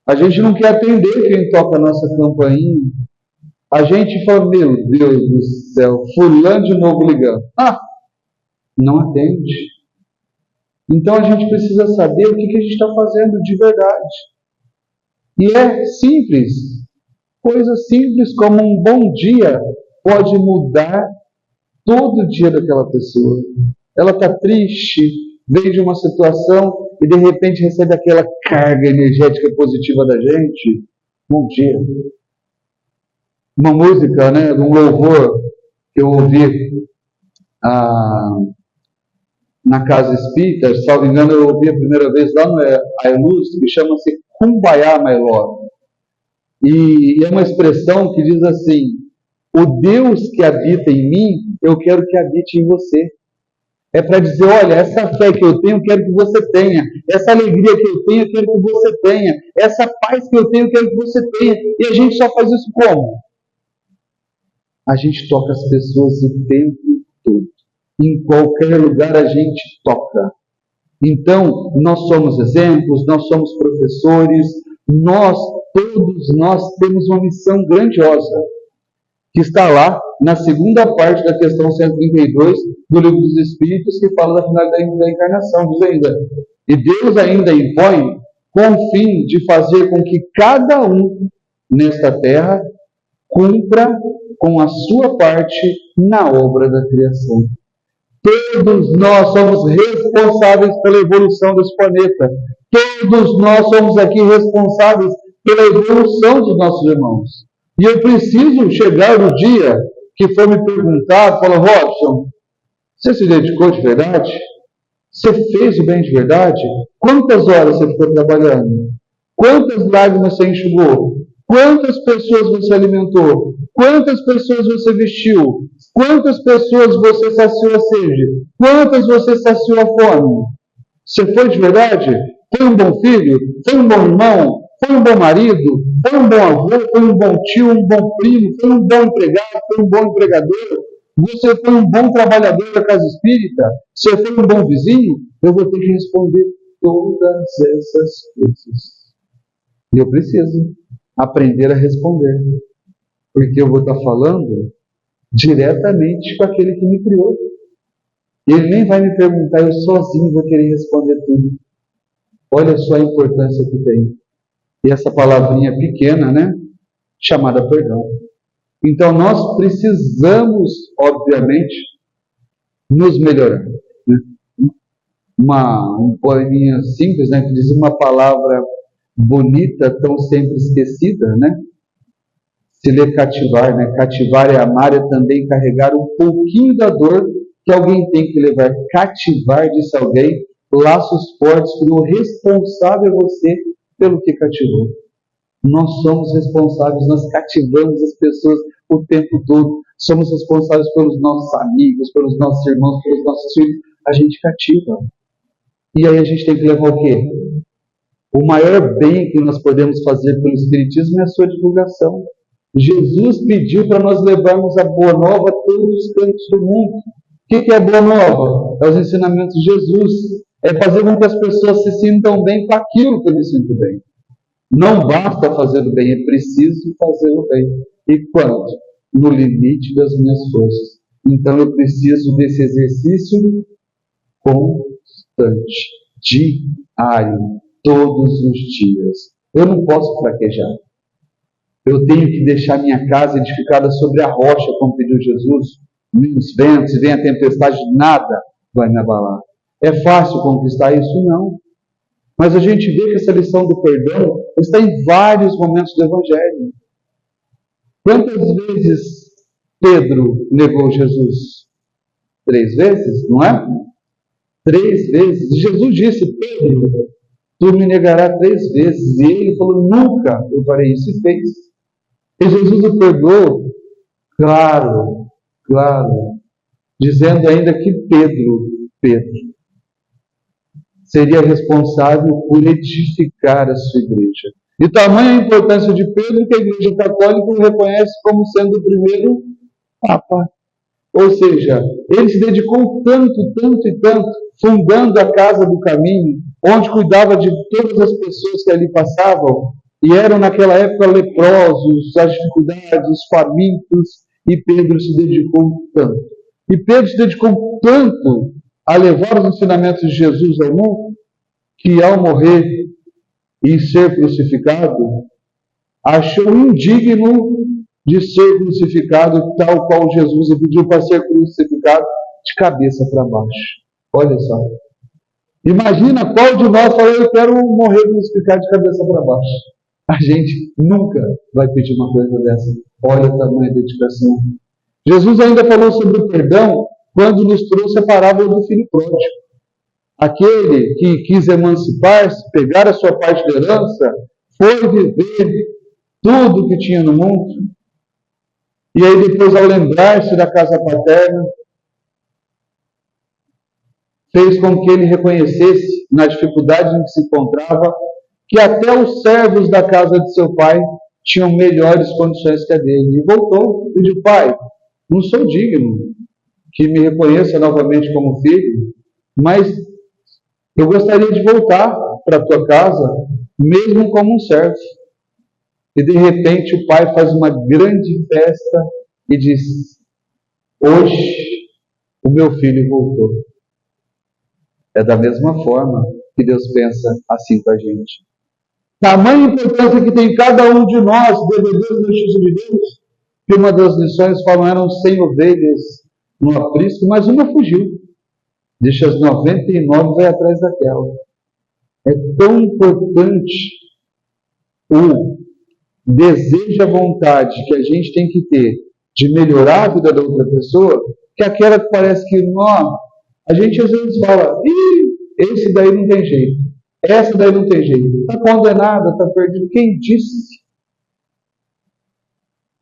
A gente não quer atender quem toca a nossa campainha. A gente fala, meu Deus do céu, fulano de novo ligando. Não atende. Então a gente precisa saber o que a gente está fazendo de verdade. E é simples. Coisas simples como um bom dia pode mudar todo o dia daquela pessoa. Ela está triste, veio de uma situação e de repente recebe aquela carga energética positiva da gente. Bom dia. Uma música, um louvor que eu ouvi na Casa Espírita, se não me engano, eu ouvi a primeira vez lá no Ailuz, que chama-se Kumbaya, My Lord. E é uma expressão que diz assim: o Deus que habita em mim, eu quero que habite em você. É para dizer, olha, essa fé que eu tenho, eu quero que você tenha. Essa alegria que eu tenho, eu quero que você tenha. Essa paz que eu tenho, eu quero que você tenha. E a gente só faz isso como? A gente toca as pessoas o tempo todo. Em qualquer lugar a gente toca. Então, nós somos exemplos, nós somos professores, todos nós temos uma missão grandiosa, que está lá na segunda parte da questão 132 do Livro dos Espíritos, que fala da finalidade da encarnação. Diz ainda, e Deus ainda impõe com o fim de fazer com que cada um nesta terra cumpra com a sua parte na obra da criação. Todos nós somos responsáveis pela evolução desse planeta. Todos nós somos aqui responsáveis pela evolução dos nossos irmãos. E eu preciso chegar no dia que for me perguntar, falar, Robson, você se dedicou de verdade? Você fez o bem de verdade? Quantas horas você ficou trabalhando? Quantas lágrimas você enxugou? Quantas pessoas você alimentou? Quantas pessoas você vestiu? Quantas pessoas você saciou a sede? Quantas você saciou a fome? Você foi de verdade? Foi um bom filho? Foi um bom irmão? Foi um bom marido? Foi um bom avô? Foi um bom tio? Um bom primo? Foi um bom empregado? Foi um bom empregador? Você foi um bom trabalhador da casa espírita? Você foi um bom vizinho? Eu vou ter que responder todas essas coisas. E eu preciso aprender a responder. Porque eu vou estar falando diretamente com aquele que me criou. Ele nem vai me perguntar, eu sozinho vou querer responder tudo. Olha só a importância que tem. E essa palavrinha pequena, chamada perdão. Então nós precisamos, obviamente, nos melhorar. Um poeminha simples, que diz uma palavra bonita, tão sempre esquecida, Se lê cativar, Cativar é amar, é também carregar um pouquinho da dor que alguém tem que levar. Cativar, disse alguém, laços fortes, que o responsável é você pelo que cativou. Nós somos responsáveis, nós cativamos as pessoas o tempo todo. Somos responsáveis pelos nossos amigos, pelos nossos irmãos, pelos nossos filhos. A gente cativa. E aí a gente tem que levar o quê? O maior bem que nós podemos fazer pelo Espiritismo é a sua divulgação. Jesus pediu para nós levarmos a Boa Nova a todos os cantos do mundo. O que é a Boa Nova? É os ensinamentos de Jesus. É fazer com que as pessoas se sintam bem com aquilo que eu me sinto bem. Não basta fazer o bem, é preciso fazer o bem. E quanto? No limite das minhas forças. Então eu preciso desse exercício constante, diário, todos os dias. Eu não posso fraquejar. Eu tenho que deixar minha casa edificada sobre a rocha, como pediu Jesus. Nem os ventos, vem a tempestade, nada vai me abalar. É fácil conquistar isso? Não. Mas a gente vê que essa lição do perdão está em vários momentos do Evangelho. Quantas vezes Pedro negou Jesus? 3 vezes, não é? 3 vezes. E Jesus disse: Pedro, tu me negarás 3 vezes. E ele falou: nunca eu farei isso, e fez. E Jesus o perdoou, claro, dizendo ainda que Pedro, seria responsável por edificar a sua igreja. E tamanha a importância de Pedro que a Igreja Católica o reconhece como sendo o primeiro Papa. Ou seja, ele se dedicou tanto, fundando a Casa do Caminho, onde cuidava de todas as pessoas que ali passavam, e eram naquela época leprosos, as dificuldades, os famintos, e Pedro se dedicou tanto. E Pedro se dedicou tanto a levar os ensinamentos de Jesus ao mundo, que ao morrer e ser crucificado, achou indigno de ser crucificado tal qual Jesus e pediu para ser crucificado de cabeça para baixo. Olha só. Imagina qual de nós falou: eu quero morrer crucificado de cabeça para baixo. A gente nunca vai pedir uma coisa dessa. Olha o tamanho da dedicação. Jesus ainda falou sobre o perdão quando nos trouxe a parábola do filho pródigo. Aquele que quis emancipar-se, pegar a sua parte da herança, foi viver tudo o que tinha no mundo. E aí depois, ao lembrar-se da casa paterna, fez com que ele reconhecesse, na dificuldade em que se encontrava, que até os servos da casa de seu pai tinham melhores condições que a dele. E voltou, pediu: pai, não sou digno que me reconheça novamente como filho, mas eu gostaria de voltar para a tua casa, mesmo como um servo. E de repente o pai faz uma grande festa e diz: hoje o meu filho voltou. É da mesma forma que Deus pensa assim com a gente. Tamanha importância que tem cada um de nós, devedores da justiça de Deus, que uma das lições falam: eram 100 ovelhas no aprisco, mas uma fugiu. Deixa as 99 e vai atrás daquela. É tão importante o desejo, a vontade que a gente tem que ter de melhorar a vida da outra pessoa, que aquela que parece que não, a gente às vezes fala: esse daí não tem jeito, essa daí não tem jeito, está condenada, está perdido. Quem disse?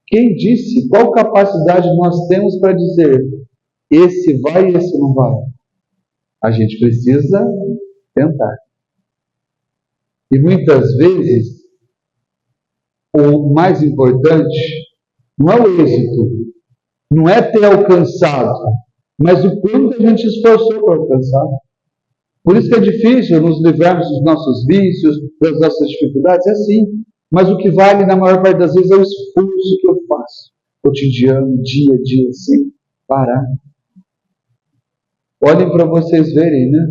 Quem disse? Qual capacidade nós temos para dizer esse vai e esse não vai? A gente precisa tentar. E muitas vezes o mais importante não é o êxito, não é ter alcançado, mas o quanto a gente se esforçou para alcançar. Por isso que é difícil nos livrarmos dos nossos vícios, das nossas dificuldades, é assim. Mas o que vale na maior parte das vezes é o esforço que eu faço, cotidiano, dia a dia, sem parar. Olhem para vocês verem, né?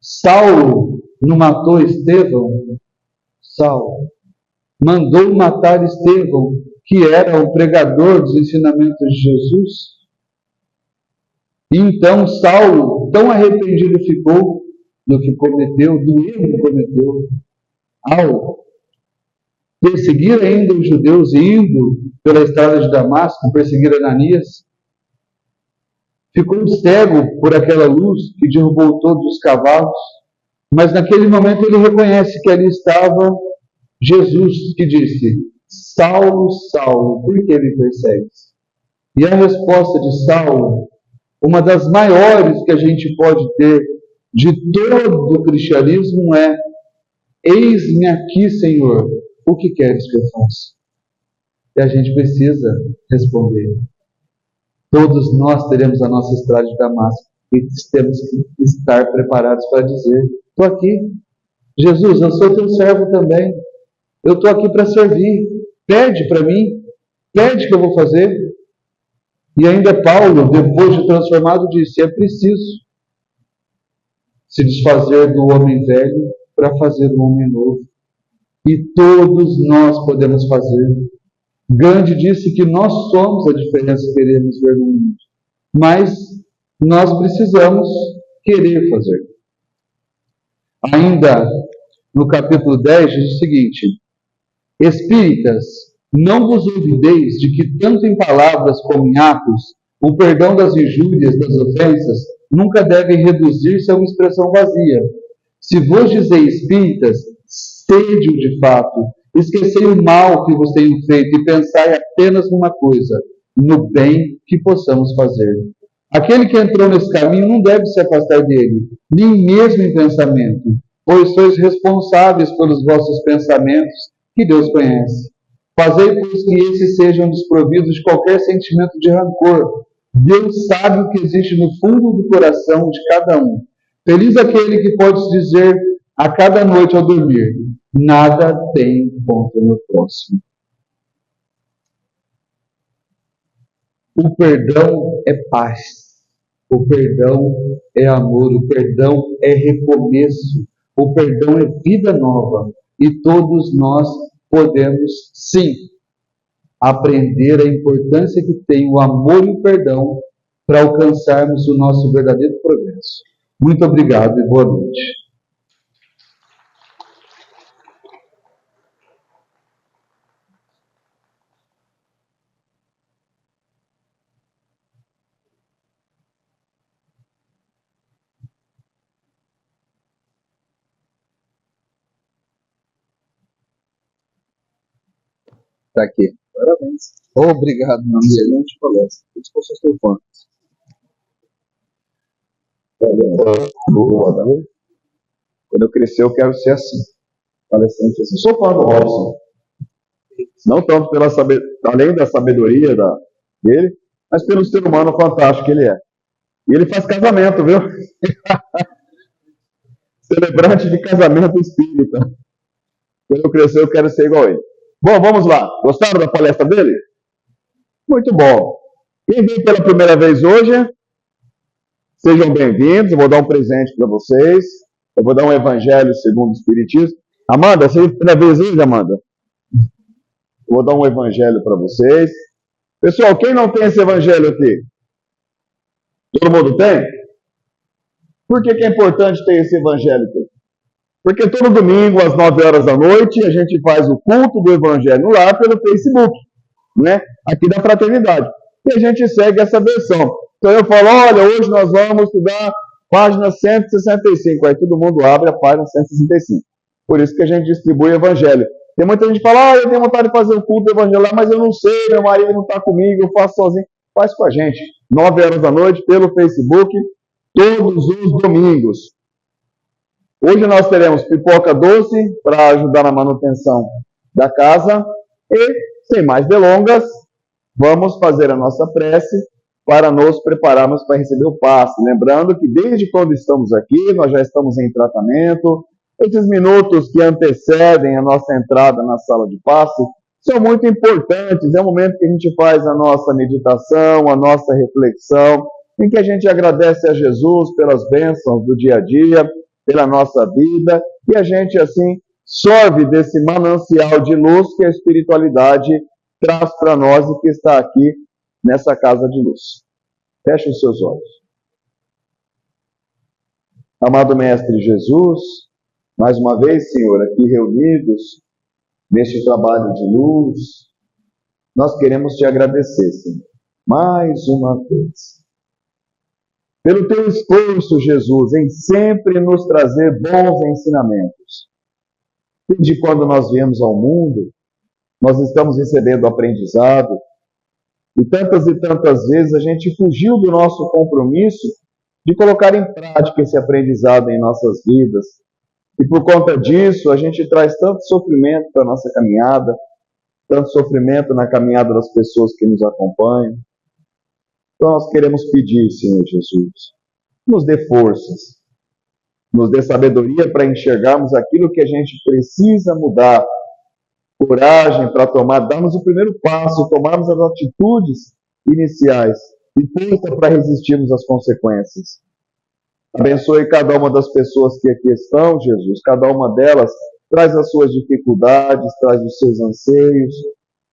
Saulo não matou Estevão? Saulo mandou matar Estevão, que era o pregador dos ensinamentos de Jesus. E então Saulo, tão arrependido ficou do que cometeu, do erro que cometeu, ao perseguir ainda os judeus, indo pela estrada de Damasco, perseguir Ananias, ficou cego por aquela luz que derrubou todos os cavalos, mas naquele momento ele reconhece que ali estava Jesus, que disse: Saulo, Saulo, por que me persegues? E a resposta de Saulo, uma das maiores que a gente pode ter de todo o cristianismo, é: eis-me aqui, Senhor, o que queres que eu faça? E a gente precisa responder. Todos nós teremos a nossa estrada de Damasco e temos que estar preparados para dizer: estou aqui. Jesus, eu sou teu servo também. Eu estou aqui para servir. Pede para mim. Pede que eu vou fazer. E ainda Paulo, depois de transformado, disse: é preciso se desfazer do homem velho para fazer um homem novo. E todos nós podemos fazer. Gandhi disse que nós somos a diferença que queremos ver no mundo, mas nós precisamos querer fazer. Ainda no capítulo 10, diz o seguinte: Espíritas, não vos olvideis de que, tanto em palavras como em atos, o perdão das injúrias, das ofensas, nunca deve reduzir-se a uma expressão vazia. Se vos dizei espíritas, sede-o de fato, esquecei o mal que vos tenho feito e pensai apenas numa coisa, no bem que possamos fazer. Aquele que entrou nesse caminho não deve se afastar dele, nem mesmo em pensamento, pois sois responsáveis pelos vossos pensamentos, que Deus conhece. Fazei, pois, que esses sejam desprovidos de qualquer sentimento de rancor. Deus sabe o que existe no fundo do coração de cada um. Feliz aquele que pode dizer a cada noite ao dormir: nada tem contra o meu próximo. O perdão é paz. O perdão é amor. O perdão é recomeço. O perdão é vida nova. E todos nós podemos, sim, aprender a importância que tem o amor e o perdão para alcançarmos o nosso verdadeiro progresso. Muito obrigado e boa noite. Está aqui. Parabéns. Obrigado, meu amigo. Excelente palestra. Por isso que eu sou seu fã. Quando eu crescer, eu quero ser assim. Palestrante assim. Sou fã do Robson. Não tanto pela além da sabedoria dele, mas pelo ser humano fantástico que ele é. E ele faz casamento, viu? Celebrante de casamento espírita. Quando eu crescer, eu quero ser igual a ele. Bom, vamos lá. Gostaram da palestra dele? Muito bom. Quem veio pela primeira vez hoje, sejam bem-vindos. Eu vou dar um presente para vocês. Eu vou dar um evangelho segundo o Espiritismo. Amanda, você veio pela primeira vez hoje, Amanda? Eu vou dar um evangelho para vocês. Pessoal, quem não tem esse evangelho aqui? Todo mundo tem? Por que é importante ter esse evangelho aqui? Porque todo domingo, às 9 horas da noite, a gente faz o culto do evangelho lá pelo Facebook, né? Aqui da Fraternidade. E a gente segue essa versão. Então eu falo, olha, hoje nós vamos estudar página 165. Aí todo mundo abre a página 165. Por isso que a gente distribui o evangelho. Tem muita gente que fala, eu tenho vontade de fazer o culto do evangelho lá, mas eu não sei, meu marido não está comigo, eu faço sozinho. Faz com a gente. 9 horas da noite, pelo Facebook, todos os domingos. Hoje nós teremos pipoca doce para ajudar na manutenção da casa. E, sem mais delongas, vamos fazer a nossa prece para nos prepararmos para receber o passe. Lembrando que desde quando estamos aqui, nós já estamos em tratamento. Esses minutos que antecedem a nossa entrada na sala de passe são muito importantes. É o momento que a gente faz a nossa meditação, a nossa reflexão, em que a gente agradece a Jesus pelas bênçãos do dia a dia, pela nossa vida, e a gente, assim, sorve desse manancial de luz que a espiritualidade traz para nós e que está aqui nessa casa de luz. Feche os seus olhos. Amado Mestre Jesus, mais uma vez, Senhor, aqui reunidos neste trabalho de luz, nós queremos te agradecer, Senhor, mais uma vez. Pelo teu esforço, Jesus, em sempre nos trazer bons ensinamentos. Desde quando nós viemos ao mundo, nós estamos recebendo aprendizado, e tantas vezes a gente fugiu do nosso compromisso de colocar em prática esse aprendizado em nossas vidas. E por conta disso, a gente traz tanto sofrimento para a nossa caminhada, tanto sofrimento na caminhada das pessoas que nos acompanham. Então nós queremos pedir, Senhor Jesus, nos dê forças, nos dê sabedoria para enxergarmos aquilo que a gente precisa mudar, coragem para darmos o primeiro passo, tomarmos as atitudes iniciais e força para resistirmos às consequências. Abençoe cada uma das pessoas que aqui estão, Jesus. Cada uma delas traz as suas dificuldades, traz os seus anseios.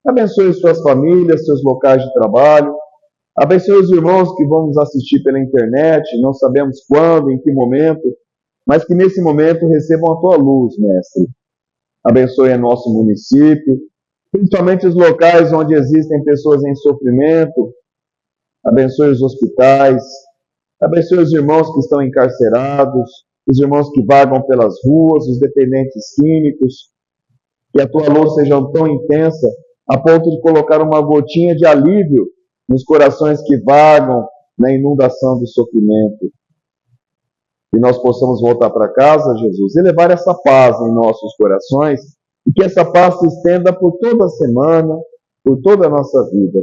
Abençoe suas famílias, seus locais de trabalho. Abençoe os irmãos que vão nos assistir pela internet. Não sabemos quando, em que momento, mas que nesse momento recebam a tua luz, Mestre. Abençoe nosso município, principalmente os locais onde existem pessoas em sofrimento. Abençoe os hospitais, abençoe os irmãos que estão encarcerados, os irmãos que vagam pelas ruas, os dependentes químicos. Que a tua luz seja tão intensa a ponto de colocar uma gotinha de alívio nos corações que vagam na inundação do sofrimento. Que nós possamos voltar para casa, Jesus, e levar essa paz em nossos corações, e que essa paz se estenda por toda a semana, por toda a nossa vida.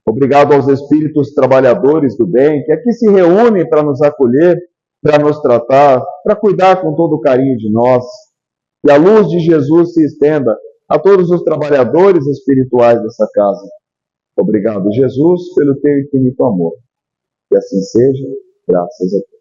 Obrigado aos espíritos trabalhadores do bem, que aqui se reúnem para nos acolher, para nos tratar, para cuidar com todo o carinho de nós. Que a luz de Jesus se estenda a todos os trabalhadores espirituais dessa casa. Obrigado, Jesus, pelo teu infinito amor. Que assim seja, graças a Deus.